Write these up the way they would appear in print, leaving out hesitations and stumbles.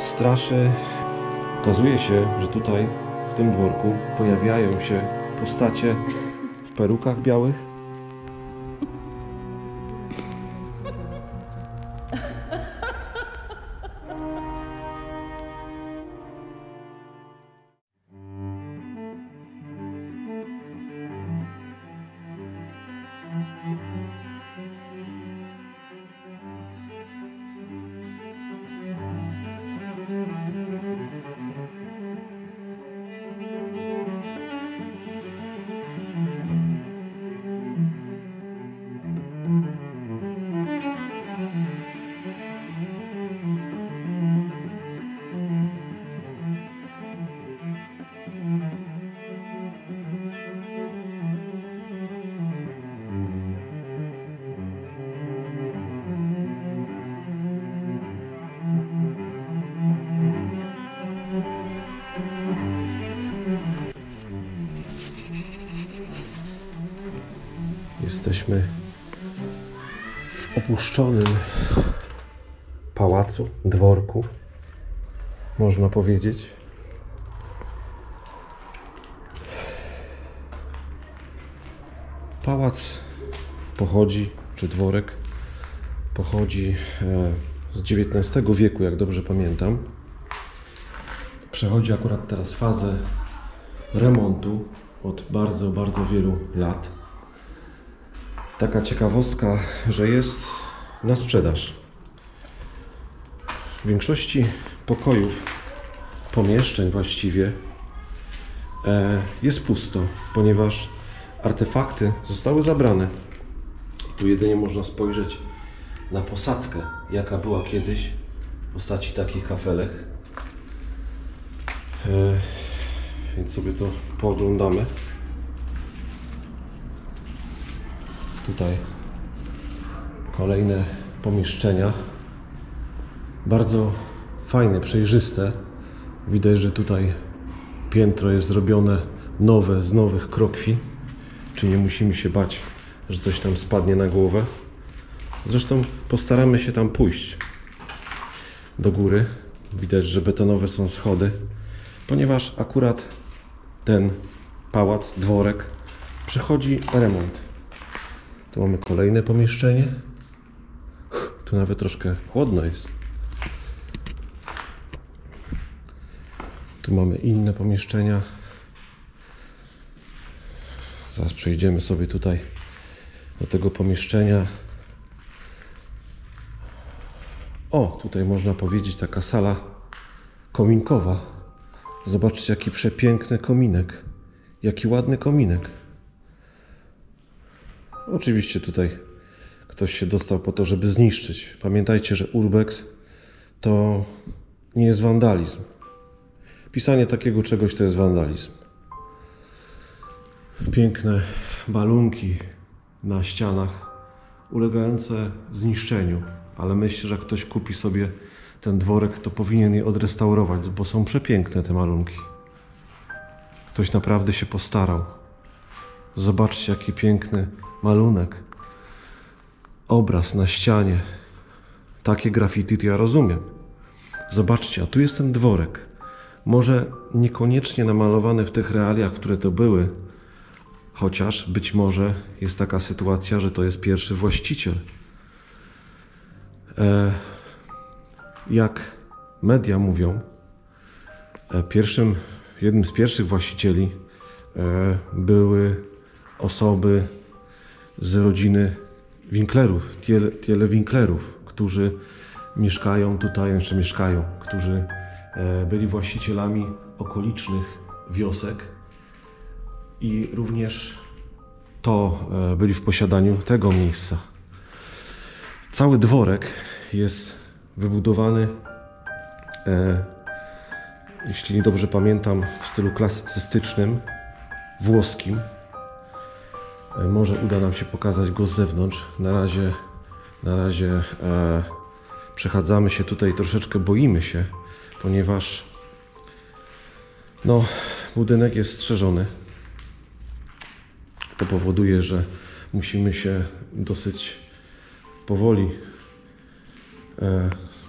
straszy. Okazuje się, że tutaj w tym dworku pojawiają się postacie w perukach białych. Jesteśmy w opuszczonym pałacu, dworku, można powiedzieć. Pałac pochodzi, czy dworek pochodzi z XIX wieku, jak dobrze pamiętam. Przechodzi akurat teraz fazę remontu od bardzo, bardzo wielu lat. Taka ciekawostka, że jest na sprzedaż. W większości pokojów, pomieszczeń właściwie jest pusto, ponieważ artefakty zostały zabrane. Tu jedynie można spojrzeć na posadzkę, jaka była kiedyś w postaci takich kafelek. Więc sobie to pooglądamy. Tutaj kolejne pomieszczenia. Bardzo fajne, przejrzyste. Widać, że tutaj piętro jest zrobione nowe, z nowych krokwi. Czy nie musimy się bać, że coś nam spadnie na głowę. Zresztą postaramy się tam pójść do góry. Widać, że betonowe są schody, ponieważ akurat ten pałac, dworek przechodzi remont. Tu mamy kolejne pomieszczenie. Tu nawet troszkę chłodno jest. Tu mamy inne pomieszczenia. Zaraz przejdziemy sobie tutaj do tego pomieszczenia. O, tutaj można powiedzieć taka sala kominkowa. Zobaczcie, jaki przepiękny kominek. Jaki ładny kominek. Oczywiście tutaj ktoś się dostał po to, żeby zniszczyć. Pamiętajcie, że urbex to nie jest wandalizm. Pisanie takiego czegoś to jest wandalizm. Piękne balunki na ścianach ulegające zniszczeniu. Ale myślę, że jak ktoś kupi sobie ten dworek, to powinien je odrestaurować, bo są przepiękne te malunki. Ktoś naprawdę się postarał. Zobaczcie, jaki piękny malunek. Obraz na ścianie. Takie graffiti to ja rozumiem. Zobaczcie, a tu jest ten dworek. Może niekoniecznie namalowany w tych realiach, które to były, chociaż być może jest taka sytuacja, że to jest pierwszy właściciel. Jak media mówią, jednym z pierwszych właścicieli były osoby z rodziny Winklerów, Thiele Winklerów, którzy mieszkają tutaj, jeszcze mieszkają, którzy byli właścicielami okolicznych wiosek i również to byli w posiadaniu tego miejsca. Cały dworek jest wybudowany, jeśli dobrze pamiętam, w stylu klasycystycznym, włoskim. Może uda nam się pokazać go z zewnątrz. Na razie przechadzamy się tutaj, troszeczkę boimy się, ponieważ budynek jest strzeżony. To powoduje, że musimy się dosyć powoli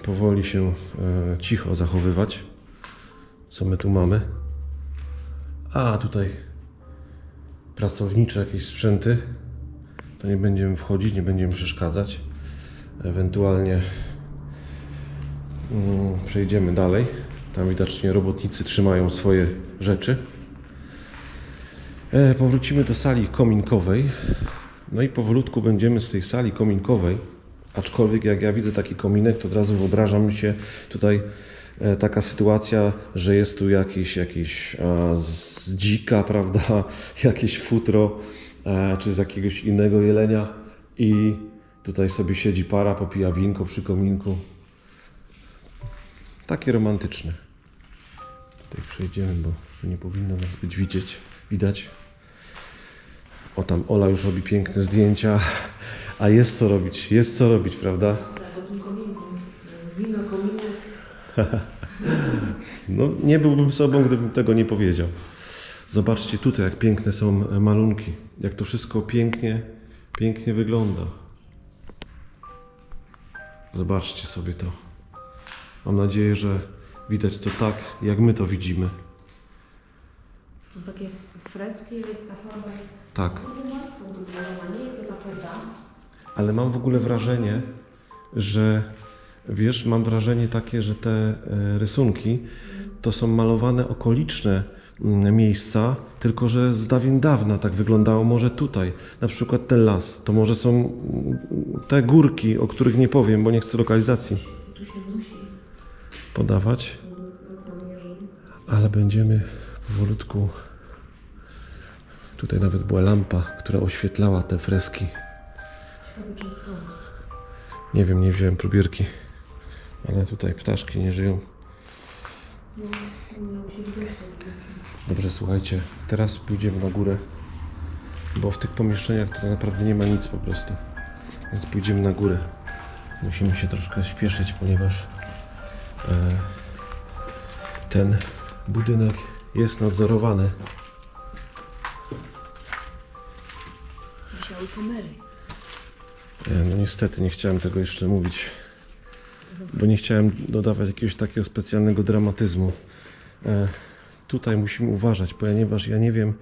powoli się cicho zachowywać. Co my tu mamy? A, tutaj pracownicze jakieś sprzęty. To nie będziemy wchodzić, nie będziemy przeszkadzać. Ewentualnie przejdziemy dalej. Tam widocznie robotnicy trzymają swoje rzeczy. Powrócimy do sali kominkowej. No i powolutku będziemy z tej sali kominkowej. Aczkolwiek jak ja widzę taki kominek, to od razu wyobrażam mi się tutaj taka sytuacja, że jest tu jakieś z dzika, prawda, jakieś futro, czy z jakiegoś innego jelenia i tutaj sobie siedzi para, popija winko przy kominku. Takie romantyczne. Tutaj przejdziemy, bo nie powinno nas być widać. O, tam Ola już robi piękne zdjęcia, a jest co robić, prawda? Tak, o tym kominku. Wino, kominek. No, nie byłbym sobą, gdybym tego nie powiedział. Zobaczcie tutaj, jak piękne są malunki. Jak to wszystko pięknie wygląda. Zobaczcie sobie to. Mam nadzieję, że widać to tak, jak my to widzimy. To takie freski, ta farba jest... Tak. Warstwą tu włożona, nie jest to tapeta. Ale mam w ogóle wrażenie, że wiesz, mam wrażenie takie, że te rysunki to są malowane okoliczne miejsca, tylko że z dawien dawna tak wyglądało. Może tutaj, na przykład ten las, to może są te górki, o których nie powiem, bo nie chcę lokalizacji Tu się musi podawać, ale będziemy powolutku. Tutaj nawet była lampa, która oświetlała te freski. Ciekawe, czy jest to. Nie wiem, nie wziąłem probierki, ale tutaj ptaszki nie żyją. No, miało się widać. Dobrze, słuchajcie, teraz pójdziemy na górę, bo w tych pomieszczeniach tutaj naprawdę nie ma nic po prostu. Więc pójdziemy na górę. Musimy się troszkę śpieszyć, ponieważ ten budynek jest nadzorowany. Wisiały kamery. No niestety nie chciałem tego jeszcze mówić, bo nie chciałem dodawać jakiegoś takiego specjalnego dramatyzmu. Tutaj musimy uważać, ponieważ ja nie wiem,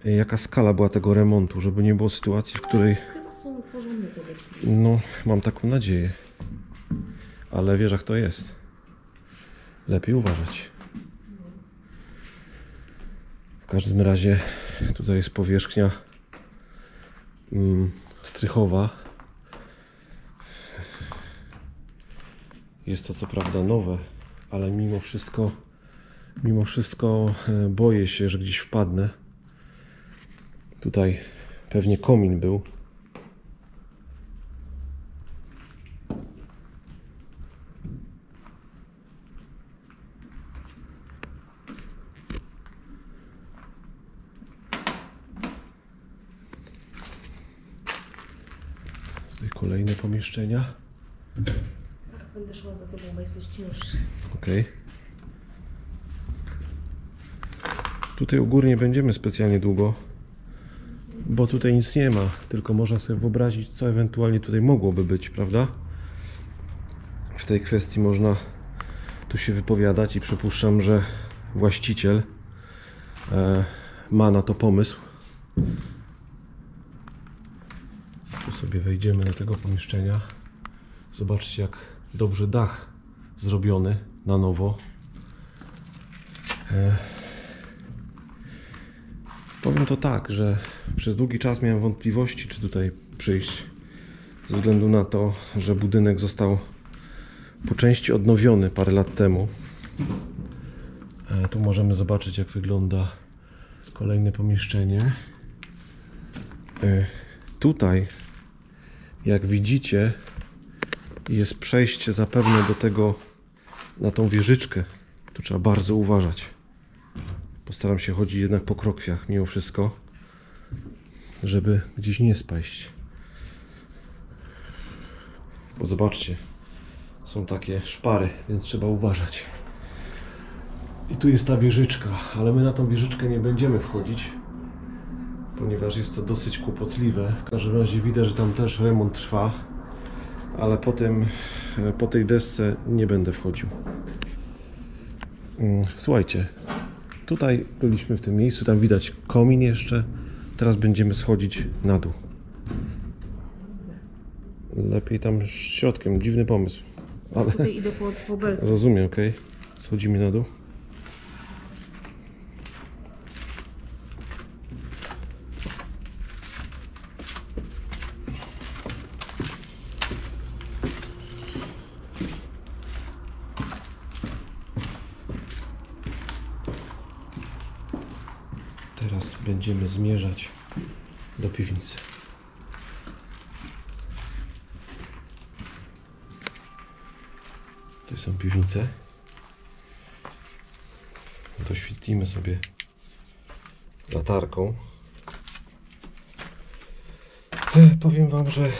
jaka skala była tego remontu, żeby nie było sytuacji, w której... Chyba są porządne te deski. No, mam taką nadzieję. Ale wiesz, jak to jest. Lepiej uważać. W każdym razie tutaj jest powierzchnia strychowa. Jest to co prawda nowe, ale mimo wszystko boję się, że gdzieś wpadnę. Tutaj pewnie komin był. Tutaj kolejne pomieszczenia. Tak, będę szła za tobą, bo jesteś cięższy. Okej. Tutaj u góry nie będziemy specjalnie długo, bo tutaj nic nie ma, tylko można sobie wyobrazić, co ewentualnie tutaj mogłoby być, prawda? W tej kwestii można tu się wypowiadać i przypuszczam, że właściciel ma na to pomysł. Tu sobie wejdziemy do tego pomieszczenia. Zobaczcie, jak dobrze dach zrobiony na nowo. Powiem to tak, że przez długi czas miałem wątpliwości, czy tutaj przyjść, ze względu na to, że budynek został po części odnowiony parę lat temu. Tu możemy zobaczyć, jak wygląda kolejne pomieszczenie. Tutaj, jak widzicie, jest przejście zapewne do tego, na tą wieżyczkę. Tu trzeba bardzo uważać. Postaram się chodzić jednak po krokwiach mimo wszystko, żeby gdzieś nie spaść. Bo zobaczcie, są takie szpary, więc trzeba uważać. I tu jest ta wieżyczka, ale my na tą wieżyczkę nie będziemy wchodzić, ponieważ jest to dosyć kłopotliwe. W każdym razie widać, że tam też remont trwa. ale potem po tej desce nie będę wchodził. Słuchajcie, tutaj byliśmy w tym miejscu, tam widać komin jeszcze. Teraz będziemy schodzić na dół. Lepiej tam środkiem, dziwny pomysł. Ale Tutaj idę po belce. rozumiem, okej. Schodzimy na dół. Teraz będziemy zmierzać do piwnicy. To są piwnice. Doświetlimy sobie latarką. Powiem wam, że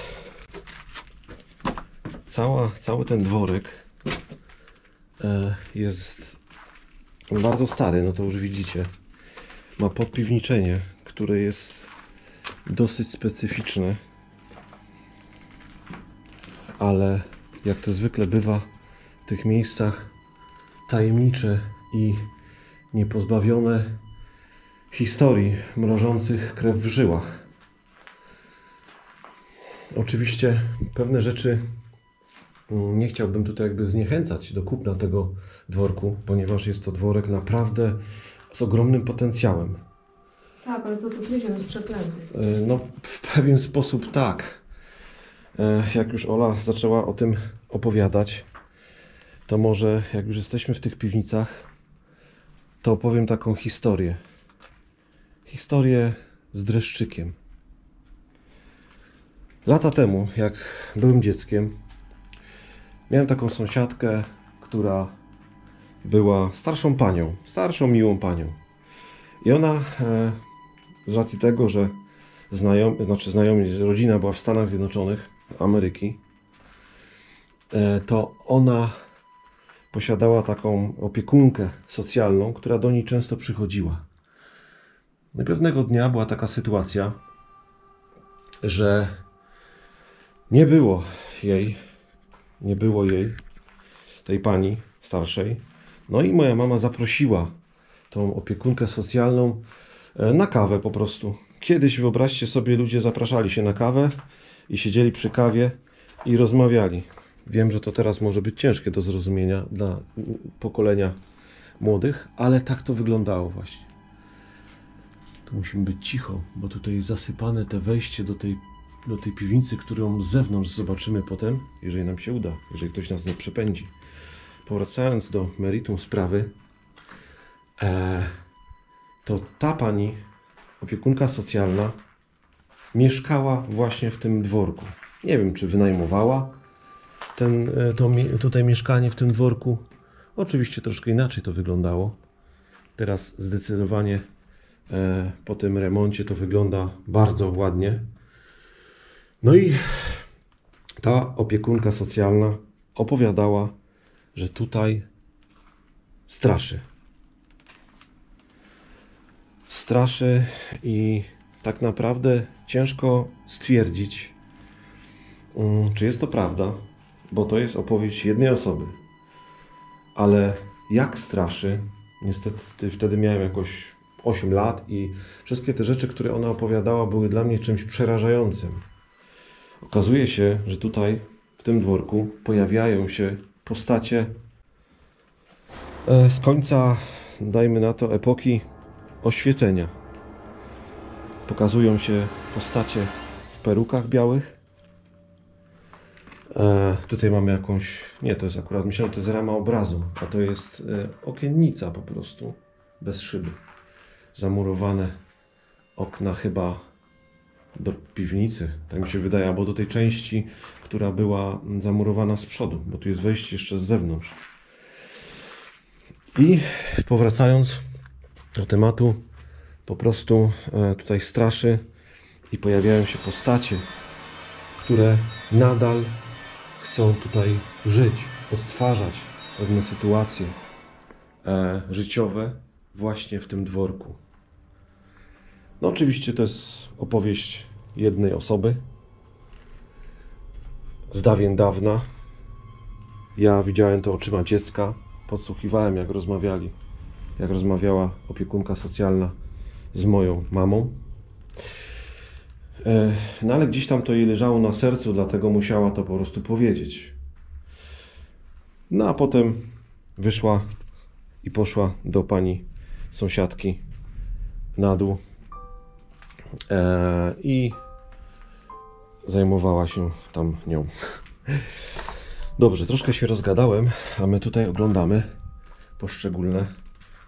cały ten dworek jest bardzo stary, no to już widzicie. Ma podpiwniczenie, które jest dosyć specyficzne, ale jak to zwykle bywa w tych miejscach, tajemnicze i niepozbawione historii mrożących krew w żyłach. Oczywiście pewne rzeczy nie chciałbym tutaj jakby zniechęcać do kupna tego dworku, ponieważ jest to dworek naprawdę z ogromnym potencjałem. Tak, ale co tu wiecie, on jest przeklęty. No, w pewien sposób tak. Jak już Ola zaczęła o tym opowiadać, to może jak już jesteśmy w tych piwnicach, to opowiem taką historię. Historię z dreszczykiem. Lata temu, jak byłem dzieckiem, miałem taką sąsiadkę, która była starszą panią, starszą, miłą panią. I ona, z racji tego, że znajomi, że rodzina była w Stanach Zjednoczonych Ameryki, to ona posiadała taką opiekunkę socjalną, która do niej często przychodziła. No i pewnego dnia była taka sytuacja, że nie było jej, tej pani starszej. No i moja mama zaprosiła tą opiekunkę socjalną na kawę po prostu. Kiedyś, wyobraźcie sobie, ludzie zapraszali się na kawę i siedzieli przy kawie i rozmawiali. Wiem, że to teraz może być ciężkie do zrozumienia dla pokolenia młodych, ale tak to wyglądało właśnie. Tu musimy być cicho, bo tutaj zasypane te wejście do tej piwnicy, którą z zewnątrz zobaczymy potem, jeżeli nam się uda, jeżeli ktoś nas nie przepędzi. Powracając do meritum sprawy, to ta pani, opiekunka socjalna, mieszkała właśnie w tym dworku. Nie wiem, czy wynajmowała tutaj mieszkanie w tym dworku. Oczywiście troszkę inaczej to wyglądało. Teraz zdecydowanie po tym remoncie to wygląda bardzo ładnie. No i ta opiekunka socjalna opowiadała, że tutaj straszy. Straszy i tak naprawdę ciężko stwierdzić, czy jest to prawda, bo to jest opowieść jednej osoby. Ale jak straszy, niestety wtedy miałem jakoś 8 lat i wszystkie te rzeczy, które ona opowiadała, były dla mnie czymś przerażającym. Okazuje się, że tutaj, w tym dworku, pojawiają się postacie z końca, dajmy na to, epoki oświecenia. Pokazują się postacie w perukach białych. Tutaj mamy jakąś... Nie, to jest akurat... Myślałem, że to jest rama obrazu, a to jest okiennica po prostu, bez szyby. Zamurowane okna chyba do piwnicy, tak mi się wydaje, albo do tej części, która była zamurowana z przodu, bo tu jest wejście jeszcze z zewnątrz. I powracając do tematu, po prostu tutaj straszy i pojawiają się postacie, które nadal chcą tutaj żyć, odtwarzać pewne sytuacje życiowe właśnie w tym dworku. No oczywiście to jest opowieść jednej osoby. z dawien dawna. Ja widziałem to oczyma dziecka, podsłuchiwałem jak rozmawiała opiekunka socjalna z moją mamą. No ale gdzieś tam to jej leżało na sercu, dlatego musiała to po prostu powiedzieć. No a potem wyszła i poszła do pani sąsiadki na dół i zajmowała się tam nią. Dobrze, troszkę się rozgadałem, a my tutaj oglądamy poszczególne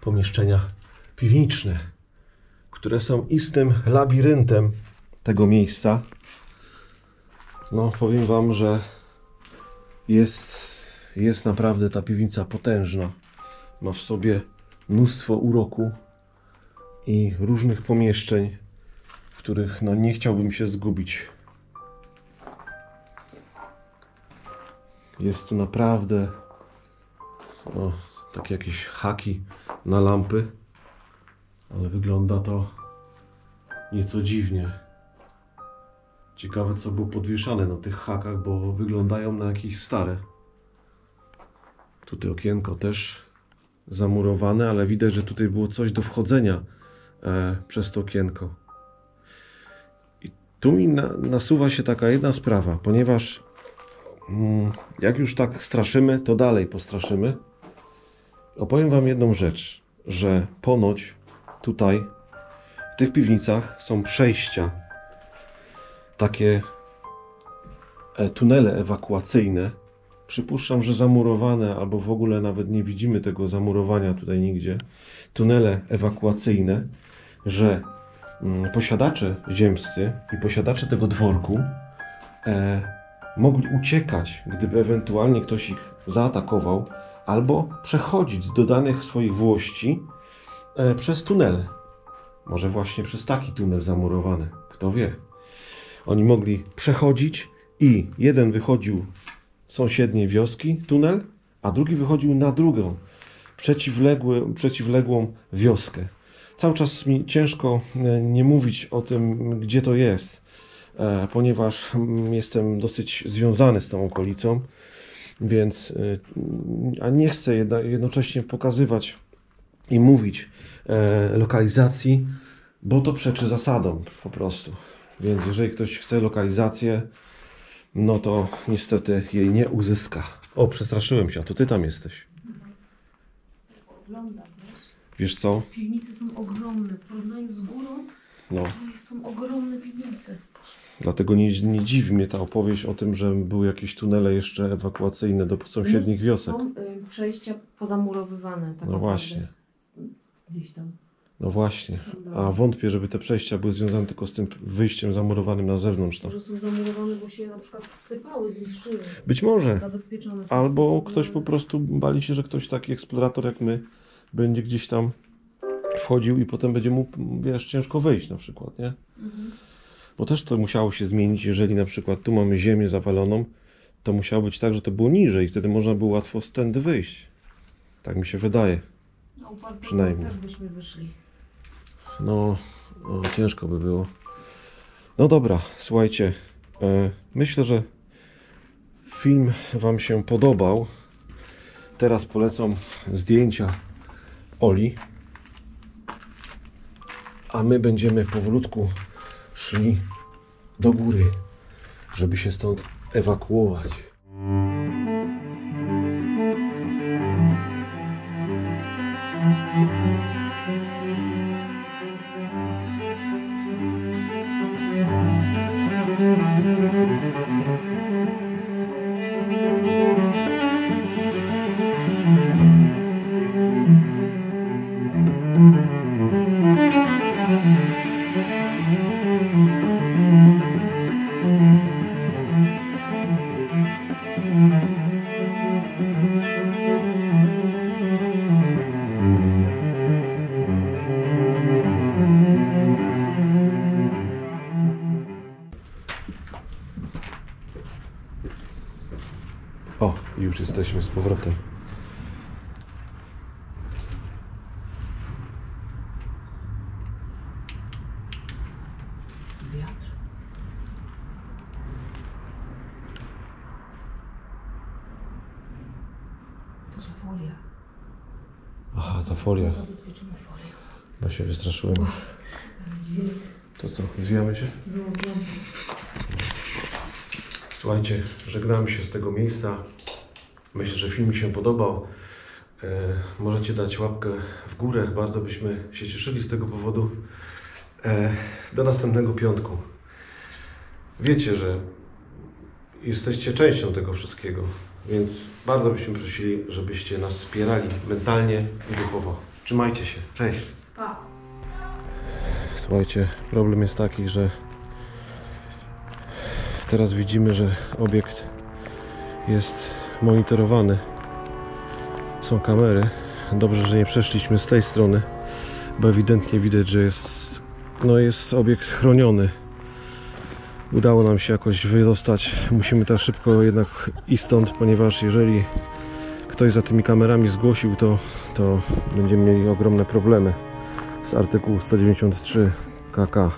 pomieszczenia piwniczne, które są istym labiryntem tego miejsca. Powiem wam, że jest naprawdę ta piwnica potężna. Ma w sobie mnóstwo uroku i różnych pomieszczeń, w których nie chciałbym się zgubić. Jest tu naprawdę takie jakieś haki na lampy, ale wygląda to nieco dziwnie. Ciekawe, co było podwieszane na tych hakach, bo wyglądają na jakieś stare. Tutaj okienko też zamurowane, ale widać, że tutaj było coś do wchodzenia przez to okienko. I tu mi nasuwa się taka jedna sprawa, ponieważ jak już tak straszymy, to dalej postraszymy. Opowiem wam jedną rzecz, że ponoć tutaj w tych piwnicach są przejścia, takie tunele ewakuacyjne. Przypuszczam, że zamurowane, albo w ogóle nawet nie widzimy tego zamurowania tutaj nigdzie. Tunele ewakuacyjne, że posiadacze ziemscy i posiadacze tego dworku mogli uciekać, gdyby ewentualnie ktoś ich zaatakował, albo przechodzić do danych swoich włości przez tunele. Może właśnie przez taki tunel zamurowany, kto wie. Oni mogli przechodzić i jeden wychodził z sąsiedniej wioski, tunel, a drugi wychodził na drugą, przeciwległą wioskę. Cały czas mi ciężko nie mówić o tym, gdzie to jest, ponieważ jestem dosyć związany z tą okolicą, więc a nie chcę jednocześnie pokazywać i mówić lokalizacji, bo to przeczy zasadom po prostu. Więc jeżeli ktoś chce lokalizację, no to niestety jej nie uzyska. O, przestraszyłem się, a to ty tam jesteś. Oglądam, Wiesz co? Piwnice są ogromne. W porównaniu z górą to są ogromne piwnice. Dlatego nie dziwi mnie ta opowieść o tym, że były jakieś tunele jeszcze ewakuacyjne do sąsiednich wiosek. Są przejścia pozamurowywane. Tak No właśnie. Gdzieś tam. No właśnie. A wątpię, żeby te przejścia były związane tylko z tym wyjściem zamurowanym na zewnątrz. Może są zamurowane, bo się na przykład zsypały, zniszczyły. Być może. Zabezpieczone. Albo ktoś po prostu bali się, że ktoś taki eksplorator jak my będzie gdzieś tam wchodził i potem będzie mu, ciężko wyjść na przykład, nie? Mhm. Bo też to musiało się zmienić, jeżeli na przykład tu mamy ziemię zawaloną, to musiało być tak, że to było niżej, wtedy można było łatwo stędy wyjść. Tak mi się wydaje. Przynajmniej. Też byśmy wyszli. Ciężko by było. No dobra, słuchajcie, myślę, że film wam się podobał. Teraz polecą zdjęcia Oli, a my będziemy powolutku szli do góry, żeby się stąd ewakuować. O, już jesteśmy z powrotem. Wiatr. folia. Aha, ta folia. Zabezpieczona folia. Bo się wystraszyłem już. Dźwięk. To co, zwijamy się? Wyłączony. Słuchajcie, żegnamy się z tego miejsca. Myślę, że film mi się podobał. Możecie dać łapkę w górę. Bardzo byśmy się cieszyli z tego powodu. Do następnego piątku. Wiecie, że jesteście częścią tego wszystkiego, więc bardzo byśmy prosili, żebyście nas wspierali mentalnie i duchowo. Trzymajcie się. Cześć. Pa. Słuchajcie, problem jest taki, że teraz widzimy, że obiekt jest monitorowany. Są kamery. Dobrze, że nie przeszliśmy z tej strony, bo ewidentnie widać, że jest obiekt chroniony. Udało nam się jakoś wydostać. Musimy tak szybko jednak iść stąd, ponieważ jeżeli ktoś za tymi kamerami zgłosił, to będziemy mieli ogromne problemy z artykułu 193 KK.